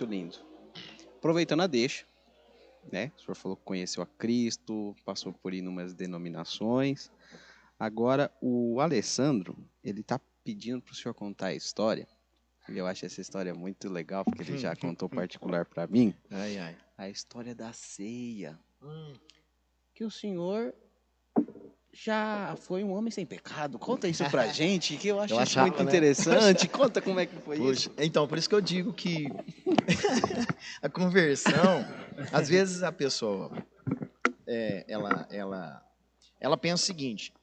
Muito lindo. Aproveitando a deixa, né? O senhor falou que conheceu a Cristo, passou por inúmeras denominações. Agora, o Alessandro, ele está pedindo para o senhor contar a história. E eu acho essa história muito legal, porque ele já contou particular para mim. Ai, ai. A história da ceia. Que o senhor já foi um homem sem pecado. Conta isso pra gente, que eu acho isso achava, muito né? interessante. Conta como é que foi isso. Puxa, então, por isso que eu digo que a conversão, às vezes a pessoa, ela pensa o seguinte,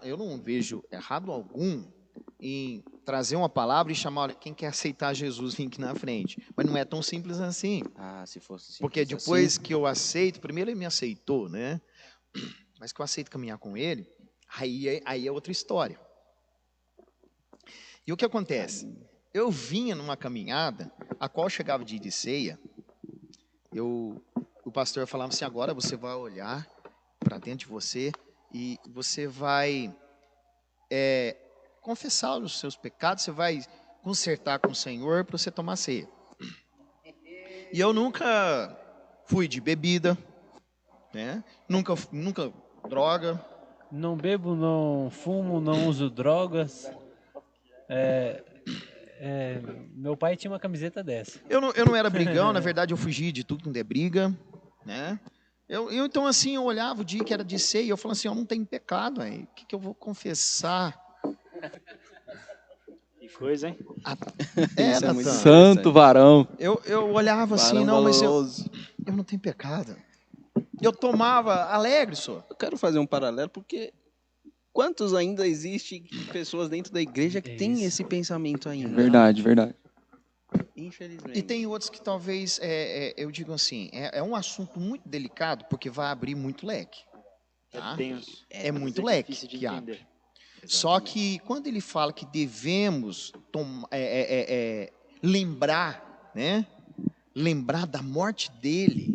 eu não vejo errado algum em trazer uma palavra e chamar, olha, quem quer aceitar Jesus, vem aqui na frente. Mas não é tão simples assim. Ah, se fosse simples Porque depois assim. que eu aceito, primeiro ele me aceitou, né? Mas que eu aceito caminhar com ele, aí é outra história. E o que acontece? Eu vinha numa caminhada, a qual chegava dia de ceia, o pastor falava assim, agora você vai olhar para dentro de você e você vai confessar os seus pecados, você vai consertar com o Senhor para você tomar ceia. E eu nunca fui de bebida, né? Nunca droga. Não bebo, não fumo, não uso drogas. Meu pai tinha uma camiseta dessa. Eu não era brigão, na verdade eu fugi de tudo quando é briga, né? Então assim, eu olhava o dia que era de ceia e eu falava assim, eu não tenho pecado, aí. O que eu vou confessar? Que coisa, hein? Isso é muito Natan. Santo varão. Eu olhava assim, Varão não, mas valoroso. eu não tenho pecado. Eu tomava alegre, só. Eu quero fazer um paralelo, porque quantos ainda existem pessoas dentro da igreja que têm esse pensamento ainda? Verdade. Infelizmente. E tem outros que talvez, eu digo assim, é um assunto muito delicado, porque vai abrir muito leque. Tá? É tenso. É muito Mas leque difícil de que entender. abre. Só que quando ele fala que devemos lembrar, né? Lembrar da morte dele,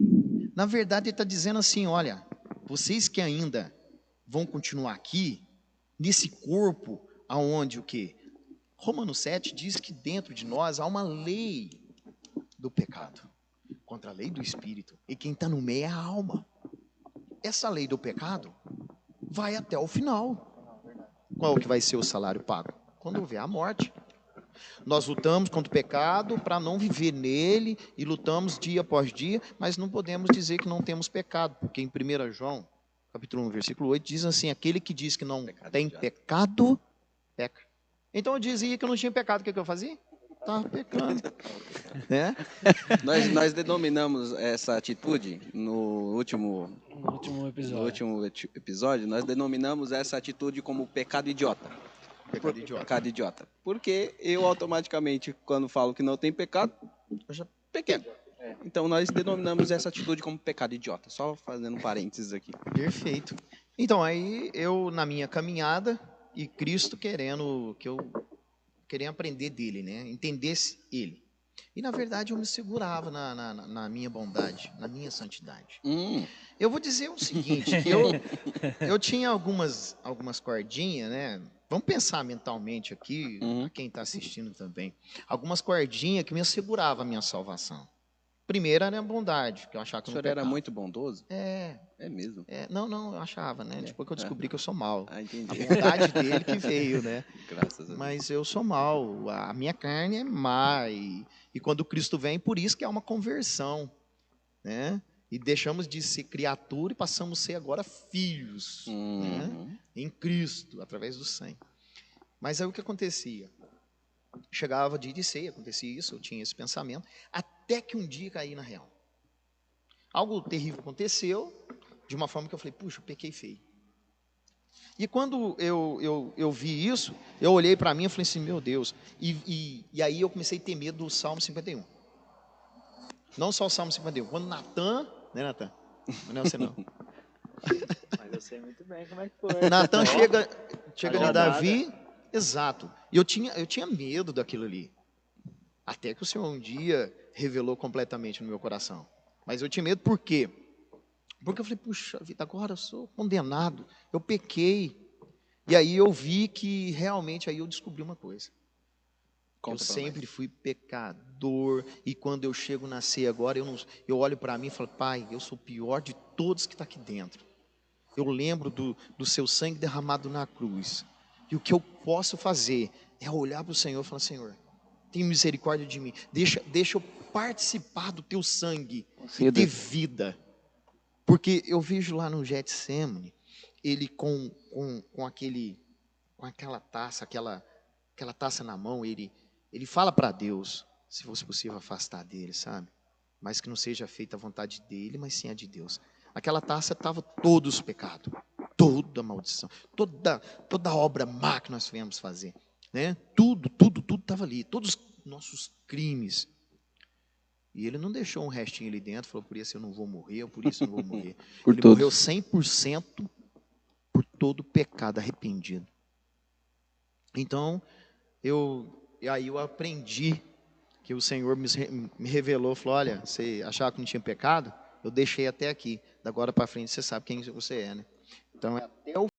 na verdade ele está dizendo assim, olha, vocês que ainda vão continuar aqui, nesse corpo, aonde o quê? Romanos 7 diz que dentro de nós há uma lei do pecado, contra a lei do espírito, e quem está no meio é a alma. Essa lei do pecado vai até o final. Qual que vai ser o salário pago? Quando houver a morte. Nós lutamos contra o pecado para não viver nele e lutamos dia após dia, mas não podemos dizer que não temos pecado, porque em 1 João, capítulo 1, versículo 8, diz assim, aquele que diz que não tem pecado, peca. Então eu dizia que eu não tinha pecado, o que eu fazia? Estava pecando. Né? Nós denominamos essa atitude no último episódio, nós denominamos essa atitude como pecado idiota. Pecado idiota. Porque eu automaticamente, quando falo que não tem pecado, eu já pequei. Então nós denominamos essa atitude como pecado idiota. Só fazendo um parênteses aqui. Perfeito. Então aí eu, na minha caminhada, e Cristo querendo que eu queria aprender dele, né? Entendesse ele. E na verdade eu me segurava na minha bondade, na minha santidade. Eu vou dizer o seguinte, eu tinha algumas cordinhas, né? Vamos pensar mentalmente aqui, quem está assistindo também. Algumas cordinhas que me asseguravam a minha salvação. Primeira era a bondade, que eu achava que O eu não senhor era pecava. muito bondoso? É mesmo? Não, eu achava, né? Depois que eu descobri que eu sou mal. Ah, entendi. A bondade dele que veio, né? Graças a Deus. Mas eu sou mal, a minha carne é má. E quando Cristo vem, por isso que há uma conversão, né? E deixamos de ser criatura e passamos a ser agora filhos, né? Em Cristo, através do sangue. Mas aí o que acontecia? Chegava dia de ceia, acontecia isso, eu tinha esse pensamento, até que um dia caí na real. Algo terrível aconteceu, de uma forma que eu falei, puxa, eu pequei feio. E quando eu vi isso, eu olhei para mim e falei assim, meu Deus. E aí eu comecei a ter medo do Salmo 51. Não só o Salmo 51. Quando Natan, né, Natan? Não é você não. Mas eu sei muito bem como é que foi. Natan chega ali, Davi, Rodada. exato. E eu tinha medo daquilo ali. Até que o Senhor um dia revelou completamente no meu coração. Mas eu tinha medo por quê? Porque eu falei, puxa vida, agora eu sou condenado, eu pequei. E aí eu vi que realmente, aí eu descobri uma coisa. Conta eu pra sempre fui pecador, e quando eu chego na ceia agora, eu olho para mim e falo, Pai, eu sou o pior de todos que está aqui dentro. Eu lembro do seu sangue derramado na cruz, e o que eu posso fazer é olhar para o Senhor e falar, Senhor, tem misericórdia de mim, deixa eu participar do teu sangue e ter vida. Porque eu vejo lá no Getsemane, ele com aquela taça, aquela taça na mão, ele fala para Deus, se fosse possível afastar dele, sabe? Mas que não seja feita a vontade dele, mas sim a de Deus. Aquela taça estava todos os pecados, toda a maldição, toda a obra má que nós viemos fazer, né? Tudo estava ali, todos os nossos crimes. E ele não deixou um restinho ali dentro, falou, por isso eu não vou morrer, por isso eu não vou morrer. Por Ele todos. morreu 100% por todo pecado arrependido. Então, aí eu aprendi que o Senhor me revelou, falou, olha, você achava que não tinha pecado? Eu deixei até aqui, da agora para frente você sabe quem você é, né? Então, é até o